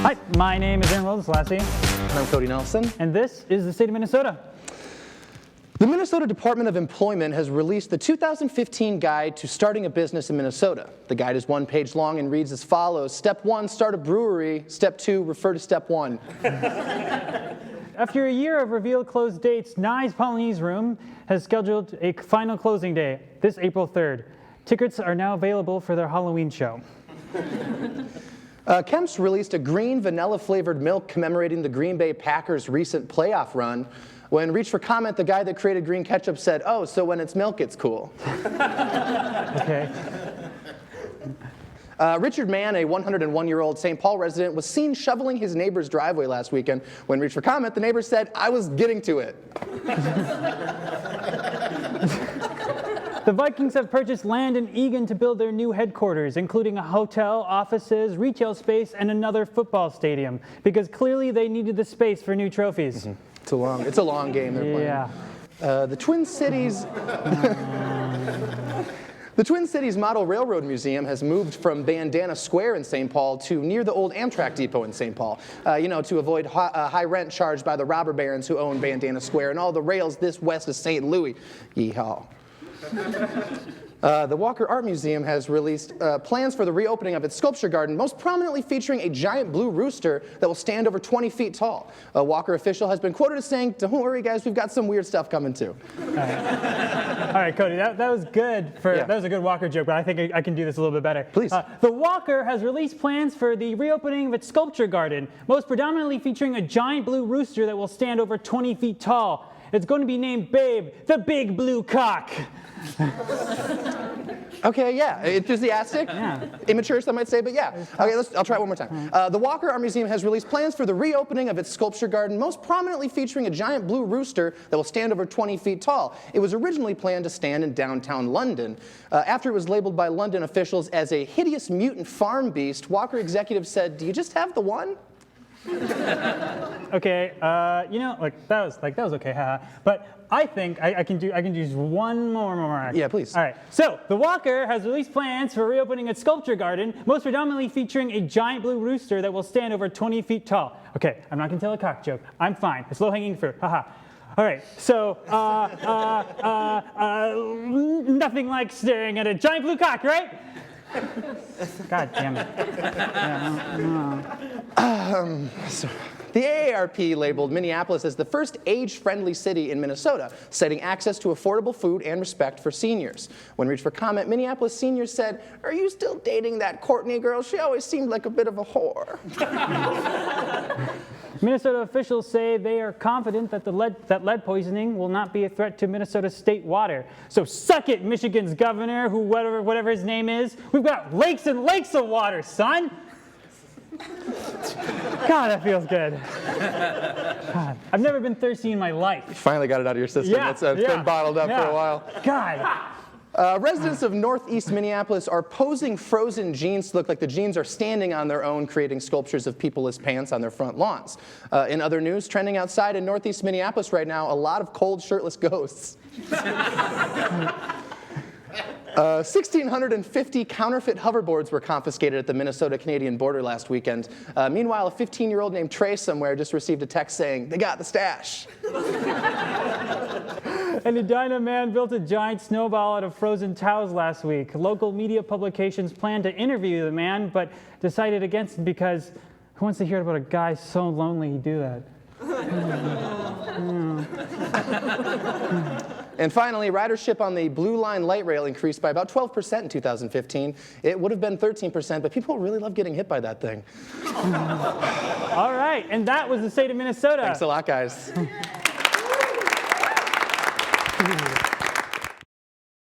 Hi, my name is Aaron Lassie. And I'm Cody Nelson. And this is the state of Minnesota. The Minnesota Department of Employment has released the 2015 Guide to Starting a Business in Minnesota. The guide is 1 page long and reads as follows. Step 1, start a brewery. Step 2, refer to Step 1. After a year of revealed closed dates, Nyes Polonaise Room has scheduled a final closing day, this April 3rd. Tickets are now available for their Halloween show. Kemp's released a green vanilla-flavored milk commemorating the Green Bay Packers' recent playoff run. When reached for comment, the guy that created green ketchup said, "Oh, so when it's milk, it's cool." Okay. Richard Mann, a 101-year-old St. Paul resident, was seen shoveling his neighbor's driveway last weekend. When reached for comment, the neighbor said, "I was getting to it." The Vikings have purchased land in Eagan to build their new headquarters, including a hotel, offices, retail space, and another football stadium, because clearly they needed the space for new trophies. Mm-hmm. It's a long game they're playing. Yeah. The Twin Cities Model Railroad Museum has moved from Bandana Square in St. Paul to near the old Amtrak depot in St. Paul, to avoid high rent charged by the robber barons who own Bandana Square and all the rails this west of St. Louis. Yeehaw. The Walker Art Museum has released plans for the reopening of its sculpture garden, most prominently featuring a giant blue rooster that will stand over 20 feet tall. A Walker official has been quoted as saying, "Don't worry, guys, we've got some weird stuff coming too." All right, Cody, that was good. That was a good Walker joke, but I think I can do this a little bit better. Please. The Walker has released plans for the reopening of its sculpture garden, most predominantly featuring a giant blue rooster that will stand over 20 feet tall. It's going to be named Babe, the Big Blue Cock. Okay, yeah, enthusiastic, Yeah. Immature, some might say, but yeah. Okay, I'll try it one more time. The Walker Art Museum has released plans for the reopening of its sculpture garden, most prominently featuring a giant blue rooster that will stand over 20 feet tall. It was originally planned to stand in downtown London. After it was labeled by London officials as a hideous mutant farm beast, Walker executives said, "Do you just have the one?" Okay, that was okay, haha. But I think I can do just one more. Yeah, please. All right. So the Walker has released plans for reopening its sculpture garden, most predominantly featuring a giant blue rooster that will stand over 20 feet tall. Okay, I'm not gonna tell a cock joke. I'm fine. It's low-hanging fruit. Haha. All right. So nothing like staring at a giant blue cock, right? God damn it. So the AARP labeled Minneapolis as the first age-friendly city in Minnesota, citing access to affordable food and respect for seniors. When reached for comment, Minneapolis seniors said, "Are you still dating that Courtney girl? She always seemed like a bit of a whore." Minnesota officials say they are confident that lead poisoning will not be a threat to Minnesota state water. So suck it, Michigan's governor, whatever his name is. We've got lakes and lakes of water, son. God, that feels good. God, I've never been thirsty in my life. You finally got it out of your system. Yeah, It's been bottled up for a while. God. Residents of northeast Minneapolis are posing frozen jeans to look like the jeans are standing on their own, creating sculptures of peopless pants on their front lawns. In other news, trending outside in northeast Minneapolis right now, a lot of cold, shirtless ghosts. 1,650 counterfeit hoverboards were confiscated at the Minnesota-Canadian border last weekend. Meanwhile, a 15-year-old named Trey somewhere just received a text saying, "They got the stash." And the Dyna Man built a giant snowball out of frozen towels last week. Local media publications planned to interview the man, but decided against it because who wants to hear about a guy so lonely he'd do that? And finally, ridership on the Blue Line light rail increased by about 12% in 2015. It would have been 13%, but people really love getting hit by that thing. All right, and that was the state of Minnesota. Thanks a lot, guys.